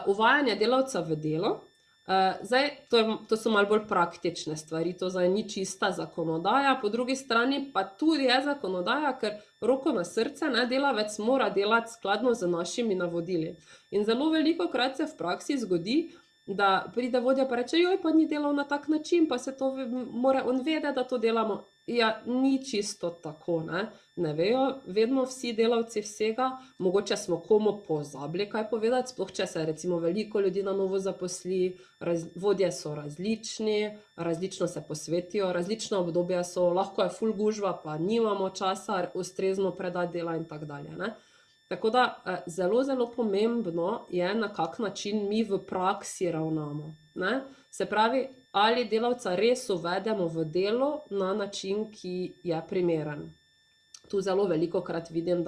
Uvajanje delavca v delo. Zdaj, to so malo bolj praktične stvari, to zdaj ni čista zakonodaja, po drugi strani pa tudi je zakonodaja, ker roko na srce, delavec mora delati skladno z našimi navodili. In zelo velikokrat se v praksi zgodi, da pride vodja pa reče, joj, pa ni delal na tak način, pa se to mora on vede, da to delamo. Ja, ni čisto tako, ne vejo vedno vsi delavci vsega, mogoče smo komu pozabili kaj povedati, sploh če se recimo veliko ljudi na novo zaposli, vodje so različni, različno se posvetijo, različna obdobja so, lahko je ful gužva, pa nimamo časa ustrezno predati dela in tako dalje, Tako da zelo, zelo pomembno je, na kak način mi v praksi ravnamo. Se pravi, ali delavca res uvedemo v delo na način, ki je primeren. Tu zelo velikokrat vidim,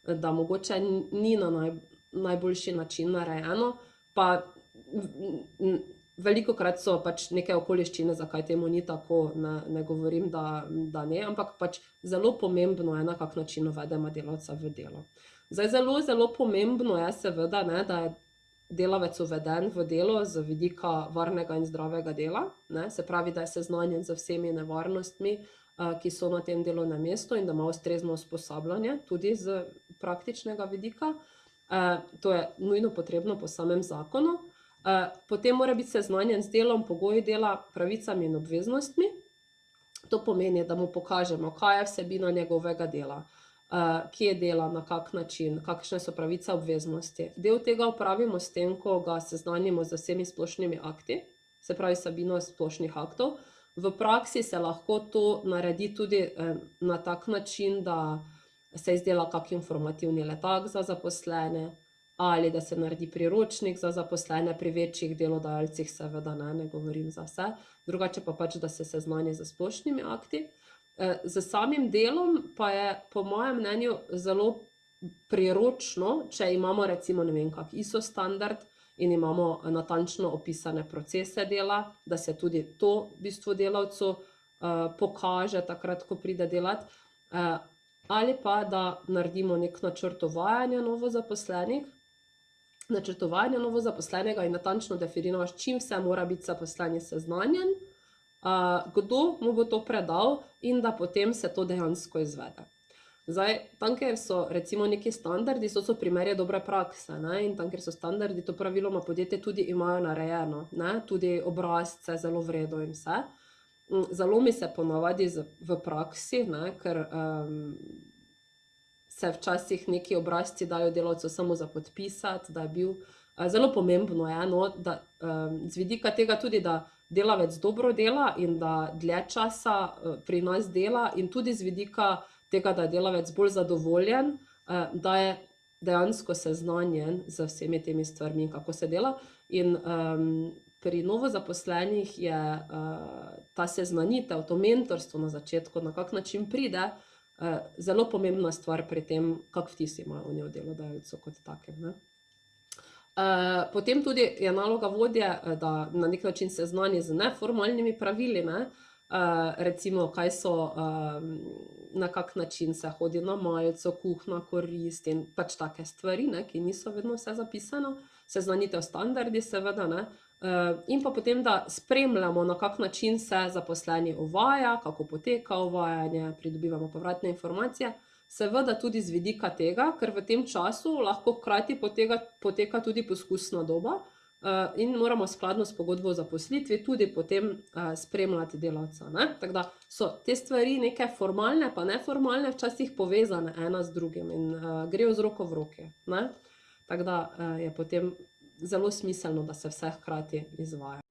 da mogoče ni na najboljši način narejeno, pa velikokrat so pač neke okoliščine, zakaj temu ni tako, ne govorim, da ne, ampak pač zelo pomembno je, na kak način uvedemo delavca v delo. Zdaj, zelo, zelo pomembno je seveda, da je delavec uveden v delo z vidika varnega in zdravega dela, se pravi, da je seznanjen z vsemi nevarnostmi, ki so na tem delovnem mestu in da ima ustrezno usposabljanje, tudi z praktičnega vidika. To je nujno potrebno po samem zakonu. Potem mora biti seznanjen z delom, pogoji dela, pravicami in obveznostmi. To pomeni, da mu pokažemo, kaj je vsebina njegovega dela, kje dela, na kak način, kakšne so pravice, obveznosti. Del tega opravimo s tem, ko ga seznanimo z vsemi splošnimi akti, se pravi vsebino splošnih aktov. V praksi se lahko to naredi tudi na tak način, da se izdela kak informativni letak za zaposlene, ali da se naredi priročnik za zaposlene pri večjih delodajalcih, seveda ne govorim za vse, drugače pa pač, da se seznani z splošnimi akti. Z samim delom pa je po mojem mnenju zelo priročno, če imamo recimo ne vem kak ISO standard in imamo natančno opisane procese dela, da se tudi to v bistvu delavcu pokaže takrat, ko pride delat, ali pa da naredimo nek načrt uvajanja novozaposlenega in natančno definiramo, s čim vse mora biti zaposleni seznanjen, kdo mu bo to predal in da potem se to dejansko izvede. Zdaj, tam, kjer so recimo neki standardi, so primeri dobre prakse, in tam, kjer so standardi, to praviloma podjetje tudi imajo narejeno, tudi obrazce zelo v redu in vse. Zalomi se ponavadi v praksi, ker se včasih neki obrazci dajo delavcu samo za podpisati, da je bil. Zelo pomembno je, da z vidika tega tudi, da delavec dobro dela in da dlje časa pri nas dela in tudi z vidika tega, da je delavec bolj zadovoljen, da je dejansko seznanjen z vsemi temi stvarmi, kako se dela. In pri novozaposlenih je ta seznanitev, to mentorstvo na začetku, na kak način pride, zelo pomembna stvar pri tem, kak vtis imajo oni o delodajalcu kot takem. Potem tudi je naloga vodje, da na nek način seznani z neformalnimi pravili, recimo, kaj so, na kak način se hodi na malico, kuhna, korist in pač take stvari, ki niso vedno vse zapisano, seznanitev standardi seveda, in pa potem, da spremljamo, na kak način se zaposleni uvaja, kako poteka uvajanje, pridobivamo povratne informacije, seveda tudi z vidika tega, ker v tem času lahko hkrati poteka tudi poskusna doba in moramo skladno s pogodbo o zaposlitvi tudi potem spremljati delavca. Tako da so te stvari neke formalne pa neformalne včasih povezane ena z drugim in grejo z roko v roki. Tako da je potem zelo smiselno, da se vse hkrati izvaja.